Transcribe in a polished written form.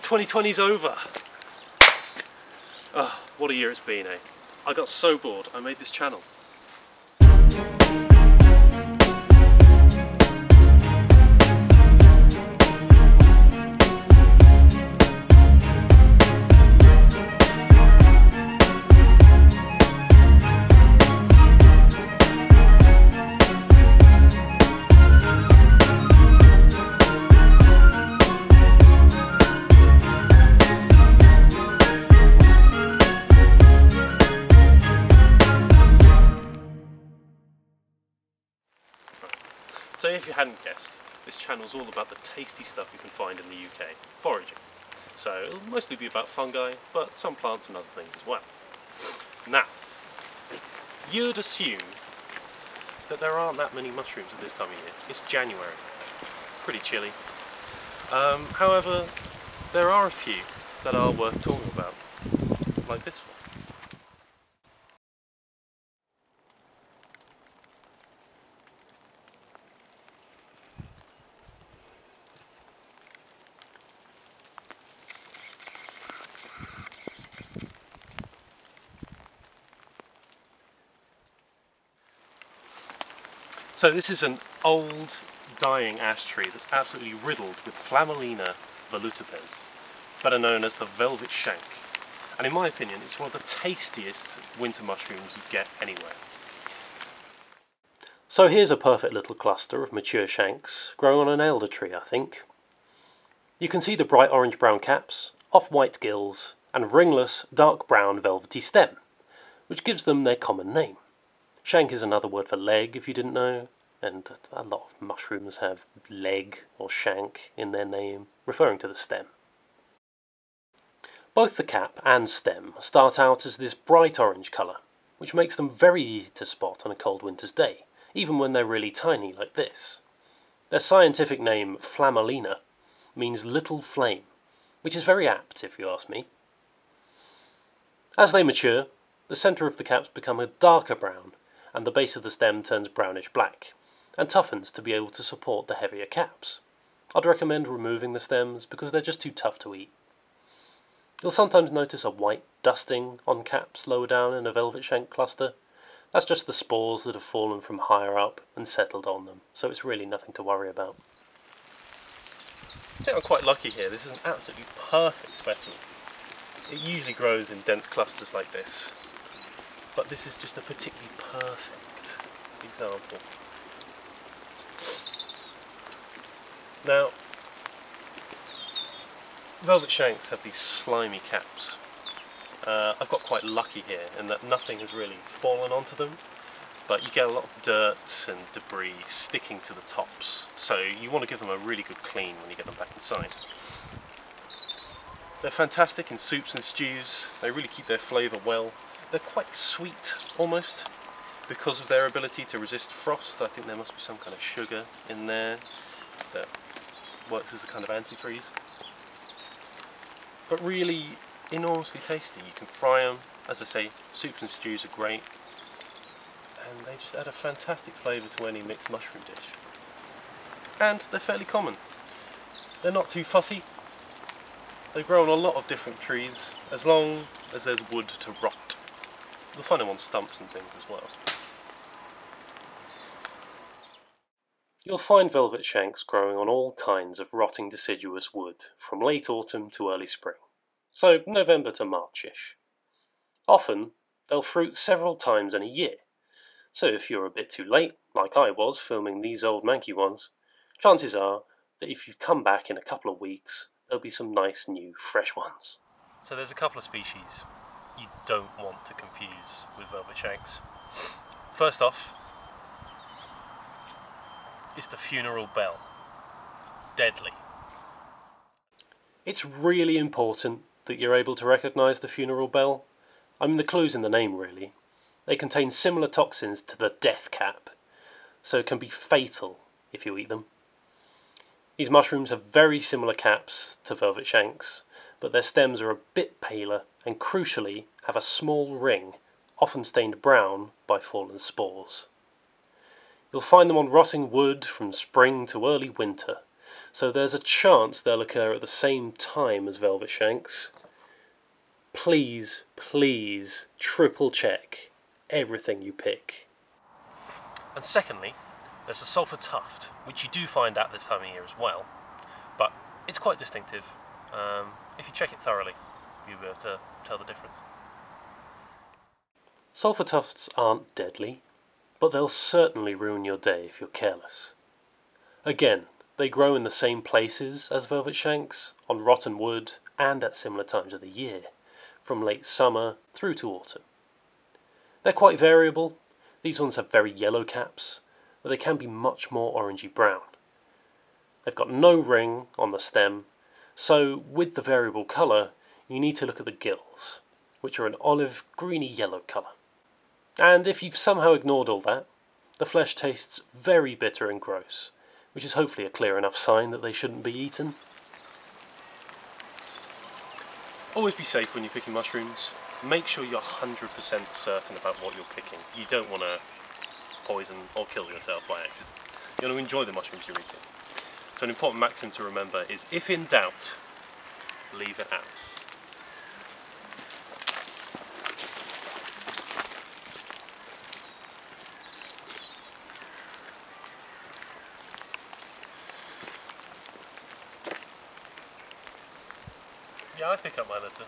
2020's over. Oh, what a year it's been, eh? I got so bored, I made this channel. So if you hadn't guessed, this channel's all about the tasty stuff you can find in the UK, foraging. So it'll mostly be about fungi, but some plants and other things as well. Now, you'd assume that there aren't that many mushrooms at this time of year. It's January, pretty chilly. However, there are a few that are worth talking about, like this one. So this is an old dying ash tree that's absolutely riddled with Flammulina velutipes, better known as the velvet shank. And in my opinion, it's one of the tastiest winter mushrooms you get anywhere. So here's a perfect little cluster of mature shanks growing on an elder tree, I think. You can see the bright orange-brown caps, off-white gills, and ringless dark brown velvety stem, which gives them their common name. Shank is another word for leg, if you didn't know, and a lot of mushrooms have leg or shank in their name, referring to the stem. Both the cap and stem start out as this bright orange colour, which makes them very easy to spot on a cold winter's day, even when they're really tiny like this. Their scientific name, Flammulina, means little flame, which is very apt if you ask me. As they mature, the centre of the caps become a darker brown, and the base of the stem turns brownish black, and toughens to be able to support the heavier caps. I'd recommend removing the stems because they're just too tough to eat. You'll sometimes notice a white dusting on caps lower down in a velvet shank cluster. That's just the spores that have fallen from higher up and settled on them, so it's really nothing to worry about. I think I'm quite lucky here. This is an absolutely perfect specimen. It usually grows in dense clusters like this, but this is just a particularly perfect example. Now, velvet shanks have these slimy caps. I've got quite lucky here in that nothing has really fallen onto them, but you get a lot of dirt and debris sticking to the tops, so you want to give them a really good clean when you get them back inside. They're fantastic in soups and stews. They really keep their flavour well. They're quite sweet, almost, because of their ability to resist frost. I think there must be some kind of sugar in there that works as a kind of antifreeze. But really enormously tasty. You can fry them, as I say, soups and stews are great, and they just add a fantastic flavour to any mixed mushroom dish. And they're fairly common. They're not too fussy. They grow on a lot of different trees, as long as there's wood to rot. You'll find them on stumps and things as well. You'll find velvet shanks growing on all kinds of rotting deciduous wood, from late autumn to early spring, so November to March-ish. Often, they'll fruit several times in a year, so if you're a bit too late, like I was filming these old manky ones, chances are that if you come back in a couple of weeks, there'll be some nice new fresh ones. So there's a couple of species you don't want to confuse with velvet shanks. First off, is the funeral bell. Deadly. It's really important that you're able to recognise the funeral bell. I mean, the clue's in the name, really. They contain similar toxins to the death cap, so it can be fatal if you eat them. These mushrooms have very similar caps to velvet shanks, but their stems are a bit paler and crucially have a small ring, often stained brown by fallen spores. You'll find them on rotting wood from spring to early winter, so there's a chance they'll occur at the same time as velvet shanks. Please, please triple check everything you pick. And secondly, there's a sulphur tuft, which you do find at this time of year as well, but it's quite distinctive. If you check it thoroughly, you'll be able to tell the difference. Sulphur tufts aren't deadly, but they'll certainly ruin your day if you're careless. Again, they grow in the same places as velvet shanks, on rotten wood, and at similar times of the year, from late summer through to autumn. They're quite variable. These ones have very yellow caps, but they can be much more orangey brown. They've got no ring on the stem, so with the variable colour, you need to look at the gills, which are an olive greeny yellow colour. And if you've somehow ignored all that, the flesh tastes very bitter and gross, which is hopefully a clear enough sign that they shouldn't be eaten. Always be safe when you're picking mushrooms. Make sure you're 100% certain about what you're picking. You don't want to poison or kill yourself by accident. You want to enjoy the mushrooms you're eating. So an important maxim to remember is, if in doubt, leave it out. Yeah, I pick up my litter.